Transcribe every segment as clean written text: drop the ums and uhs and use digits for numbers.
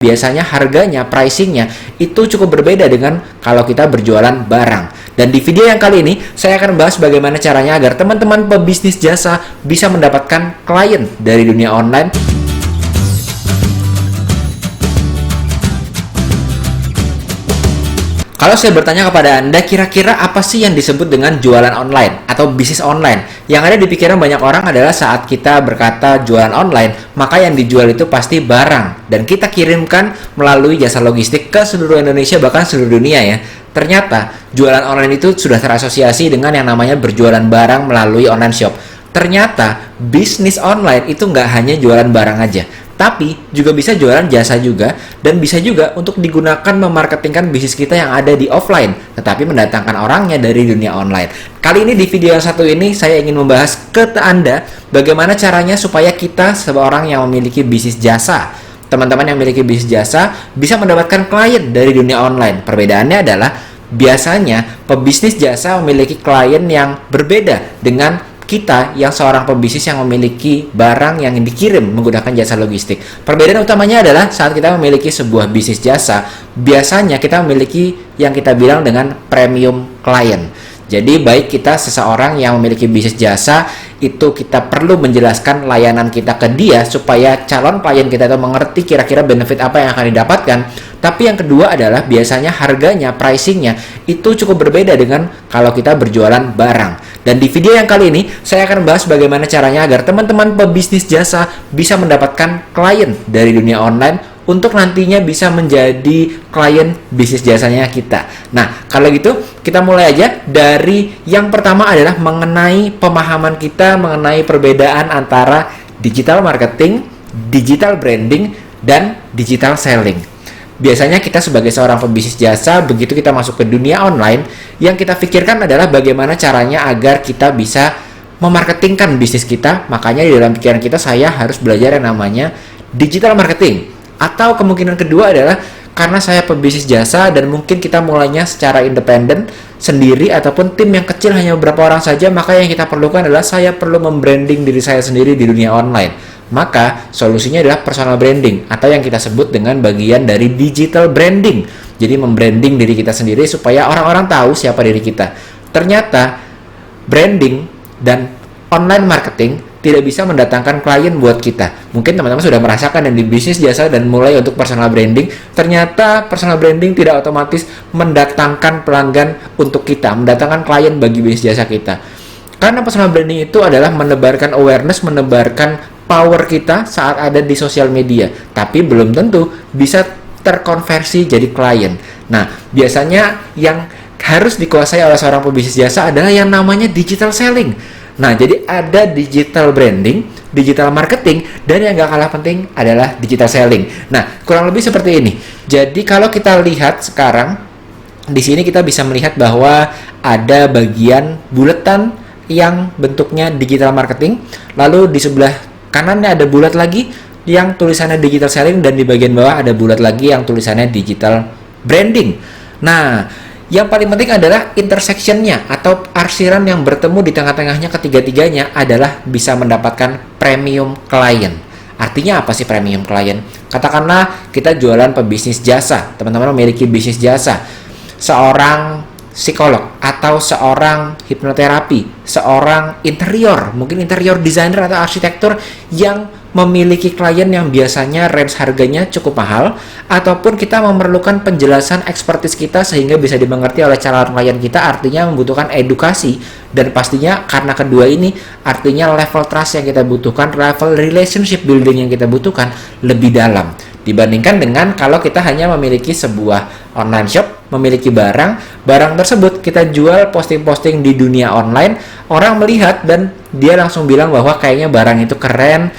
biasanya harganya, pricingnya itu cukup berbeda dengan kalau kita berjualan barang. Dan di video yang kali ini, saya akan bahas bagaimana caranya agar teman-teman pebisnis jasa bisa mendapatkan klien dari dunia online. Kalau saya bertanya kepada Anda, kira-kira apa sih yang disebut dengan jualan online atau bisnis online? Yang ada di pikiran banyak orang adalah saat kita berkata jualan online, maka yang dijual itu pasti barang. Dan kita kirimkan melalui jasa logistik ke seluruh Indonesia, bahkan seluruh dunia ya. Ternyata, jualan online itu sudah terasosiasi dengan yang namanya berjualan barang melalui online shop. Ternyata, bisnis online itu nggak hanya jualan barang aja, tapi juga bisa jualan jasa juga, dan bisa juga untuk digunakan memarketingkan bisnis kita yang ada di offline, tetapi mendatangkan orangnya dari dunia online. Kali ini di video yang satu ini, saya ingin membahas ke Anda bagaimana caranya supaya kita seorang yang memiliki bisnis jasa, teman-teman yang memiliki bisnis jasa, bisa mendapatkan klien dari dunia online. Perbedaannya adalah, biasanya pebisnis jasa memiliki klien yang berbeda dengan kita yang seorang pebisnis yang memiliki barang yang dikirim menggunakan jasa logistik. Perbedaan utamanya adalah saat kita memiliki sebuah bisnis jasa, biasanya kita memiliki yang kita bilang dengan premium client. Jadi baik kita seseorang yang memiliki bisnis jasa, itu kita perlu menjelaskan layanan kita ke dia supaya calon klien kita itu mengerti kira-kira benefit apa yang akan didapatkan. Tapi yang kedua adalah biasanya harganya, pricingnya itu cukup berbeda dengan kalau kita berjualan barang. Dan di video yang kali ini, saya akan bahas bagaimana caranya agar teman-teman pebisnis jasa bisa mendapatkan klien dari dunia online untuk nantinya bisa menjadi klien bisnis jasanya kita. Nah, kalau gitu kita mulai aja dari yang pertama adalah mengenai pemahaman kita mengenai perbedaan antara digital marketing, digital branding, dan digital selling. Biasanya kita sebagai seorang pebisnis jasa, begitu kita masuk ke dunia online, yang kita pikirkan adalah bagaimana caranya agar kita bisa memarketingkan bisnis kita. Makanya di dalam pikiran kita, saya harus belajar yang namanya digital marketing. Atau kemungkinan kedua adalah karena saya pebisnis jasa dan mungkin kita mulainya secara independen sendiri ataupun tim yang kecil hanya beberapa orang saja, maka yang kita perlukan adalah saya perlu membranding diri saya sendiri di dunia online. Maka solusinya adalah personal branding atau yang kita sebut dengan bagian dari digital branding. Jadi membranding diri kita sendiri supaya orang-orang tahu siapa diri kita. Ternyata branding dan online marketing tidak bisa mendatangkan klien buat kita. Mungkin teman-teman sudah merasakan yang di bisnis jasa dan mulai untuk personal branding, ternyata personal branding tidak otomatis mendatangkan pelanggan untuk kita, mendatangkan klien bagi bisnis jasa kita. Karena personal branding itu adalah menebarkan awareness, menebarkan power kita saat ada di sosial media, tapi belum tentu bisa terkonversi jadi klien. Nah, biasanya yang harus dikuasai oleh seorang pebisnis jasa adalah yang namanya digital selling. Nah, jadi ada digital branding, digital marketing, dan yang gak kalah penting adalah digital selling. Nah, kurang lebih seperti ini. Jadi kalau kita lihat sekarang, di sini kita bisa melihat bahwa ada bagian buletan yang bentuknya digital marketing, lalu di sebelah kanannya ada bulat lagi yang tulisannya digital selling, dan di bagian bawah ada bulat lagi yang tulisannya digital branding. Nah, yang paling penting adalah intersection-nya atau arsiran yang bertemu di tengah-tengahnya ketiga-tiganya adalah bisa mendapatkan premium client. Artinya apa sih premium client? Katakanlah kita jualan pebisnis jasa, teman-teman memiliki bisnis jasa, seorang psikolog atau seorang hipnoterapi, seorang interior, mungkin interior designer atau arsitektur yang memiliki klien yang biasanya range harganya cukup mahal, ataupun kita memerlukan penjelasan ekspertis kita sehingga bisa dimengerti oleh calon klien kita, artinya membutuhkan edukasi, dan pastinya karena kedua ini artinya level trust yang kita butuhkan, level relationship building yang kita butuhkan lebih dalam dibandingkan dengan kalau kita hanya memiliki sebuah online shop, memiliki barang tersebut kita jual, posting-posting di dunia online, orang melihat dan dia langsung bilang bahwa kayaknya barang itu keren,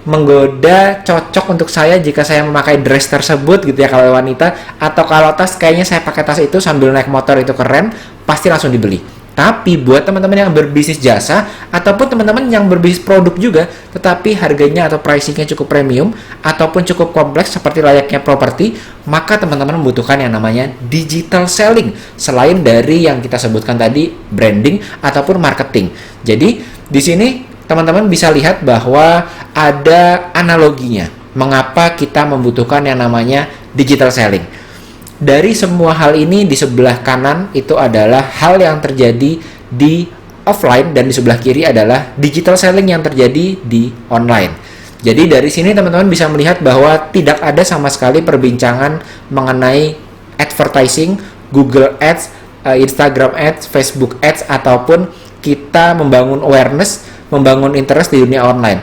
menggoda, cocok untuk saya jika saya memakai dress tersebut gitu ya kalau wanita, atau kalau tas kayaknya saya pakai tas itu sambil naik motor itu keren, pasti langsung dibeli. Tapi buat teman-teman yang berbisnis jasa ataupun teman-teman yang berbisnis produk juga, tetapi harganya atau pricingnya cukup premium ataupun cukup kompleks seperti layaknya properti, maka teman-teman membutuhkan yang namanya digital selling selain dari yang kita sebutkan tadi branding ataupun marketing. Jadi di sini teman-teman bisa lihat bahwa ada analoginya. mengapa kita membutuhkan yang namanya digital selling. Dari semua hal ini, di sebelah kanan itu adalah hal yang terjadi di offline, dan di sebelah kiri adalah digital selling yang terjadi di online. Jadi dari sini teman-teman bisa melihat bahwa tidak ada sama sekali perbincangan mengenai advertising, Google Ads, Instagram Ads, Facebook Ads, ataupun kita membangun awareness, membangun interest di dunia online.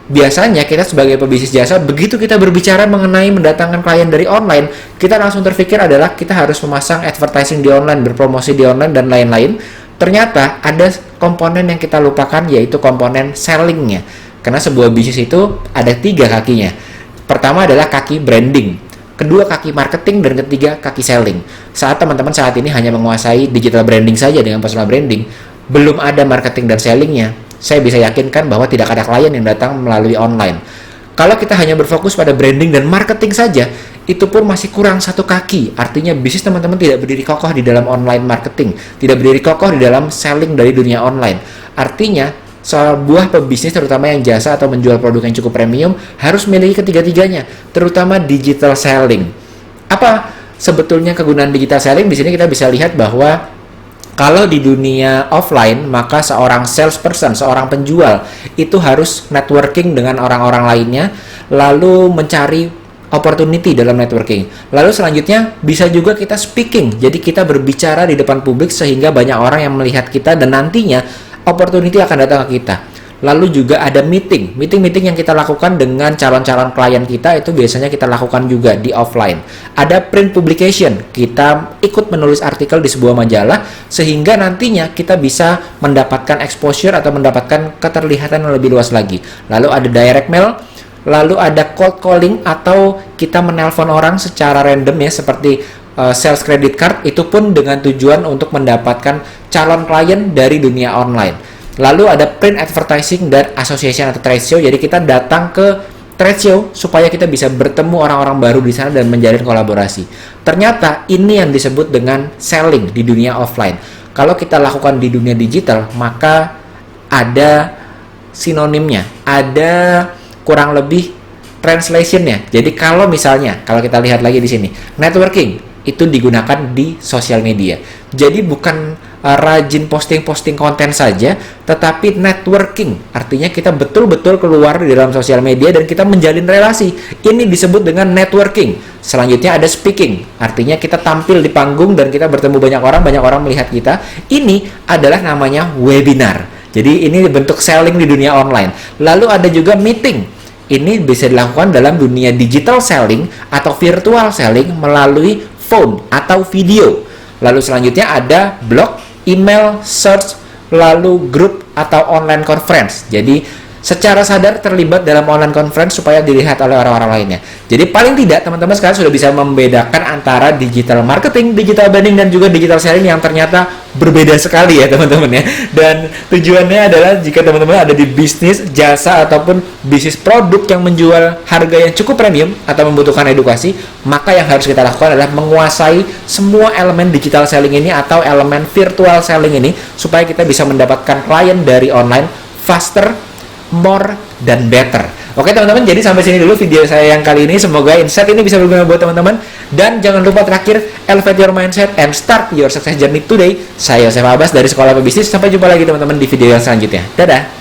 Biasanya kita sebagai pebisnis jasa, begitu kita berbicara mengenai mendatangkan klien dari online, kita langsung terpikir adalah kita harus memasang advertising di online, berpromosi di online, dan lain-lain. Ternyata ada komponen yang kita lupakan, yaitu komponen sellingnya. Karena sebuah bisnis itu ada 3 kakinya. Pertama adalah kaki branding, kedua kaki marketing, dan ketiga kaki selling. Saat teman-teman saat ini hanya menguasai digital branding saja dengan personal branding, belum ada marketing dan sellingnya, saya bisa yakinkan bahwa tidak ada klien yang datang melalui online. Kalau kita hanya berfokus pada branding dan marketing saja, itu pun masih kurang 1 kaki. Artinya bisnis teman-teman tidak berdiri kokoh di dalam online marketing, tidak berdiri kokoh di dalam selling dari dunia online. Artinya, sebuah pebisnis terutama yang jasa atau menjual produk yang cukup premium harus memiliki ketiga-tiganya, terutama digital selling. Apa sebetulnya kegunaan digital selling? Di sini kita bisa lihat bahwa kalau di dunia offline, maka seorang salesperson, seorang penjual, itu harus networking dengan orang-orang lainnya, lalu mencari opportunity dalam networking. Lalu selanjutnya, bisa juga kita speaking, jadi kita berbicara di depan publik sehingga banyak orang yang melihat kita, dan nantinya opportunity akan datang ke kita. Lalu juga ada meeting yang kita lakukan dengan calon-calon klien kita, itu biasanya kita lakukan juga di offline. Ada print publication, kita ikut menulis artikel di sebuah majalah sehingga nantinya kita bisa mendapatkan exposure atau mendapatkan keterlihatan yang lebih luas lagi. Lalu ada direct mail, lalu ada cold calling atau kita menelpon orang secara random ya, seperti sales credit card, itu pun dengan tujuan untuk mendapatkan calon klien dari dunia online. Lalu ada print advertising dan association atau trade show. Jadi kita datang ke trade show supaya kita bisa bertemu orang-orang baru di sana dan menjalin kolaborasi. Ternyata ini yang disebut dengan selling di dunia offline. Kalau kita lakukan di dunia digital, maka ada sinonimnya, ada kurang lebih translationnya. Jadi kalau misalnya, kalau kita lihat lagi di sini, networking itu digunakan di sosial media. Jadi bukan rajin posting-posting konten saja, tetapi networking. Artinya kita betul-betul keluar di dalam sosial media dan kita menjalin relasi. Ini disebut dengan networking. Selanjutnya ada speaking. Artinya kita tampil di panggung dan kita bertemu banyak orang melihat kita. Ini adalah namanya webinar. Jadi ini bentuk selling di dunia online. Lalu ada juga meeting. Ini bisa dilakukan dalam dunia digital selling atau virtual selling melalui phone atau video. Lalu selanjutnya ada blog, email, search, lalu grup atau online conference. Jadi secara sadar terlibat dalam online conference supaya dilihat oleh orang-orang lainnya. Jadi paling tidak teman-teman sekarang sudah bisa membedakan antara digital marketing, digital branding, dan juga digital selling yang ternyata berbeda sekali ya teman-teman ya. Dan tujuannya adalah jika teman-teman ada di bisnis, jasa, ataupun bisnis produk yang menjual harga yang cukup premium atau membutuhkan edukasi, maka yang harus kita lakukan adalah menguasai semua elemen digital selling ini atau elemen virtual selling ini supaya kita bisa mendapatkan klien dari online faster, more, dan better. Oke teman-teman, jadi sampai sini dulu video saya yang kali ini. Semoga insight ini bisa berguna buat teman-teman. Dan jangan lupa terakhir, elevate your mindset and start your success journey today. Saya Yosef Abbas dari Sekolah Pebisnis. Sampai jumpa lagi teman-teman di video yang selanjutnya. Dadah!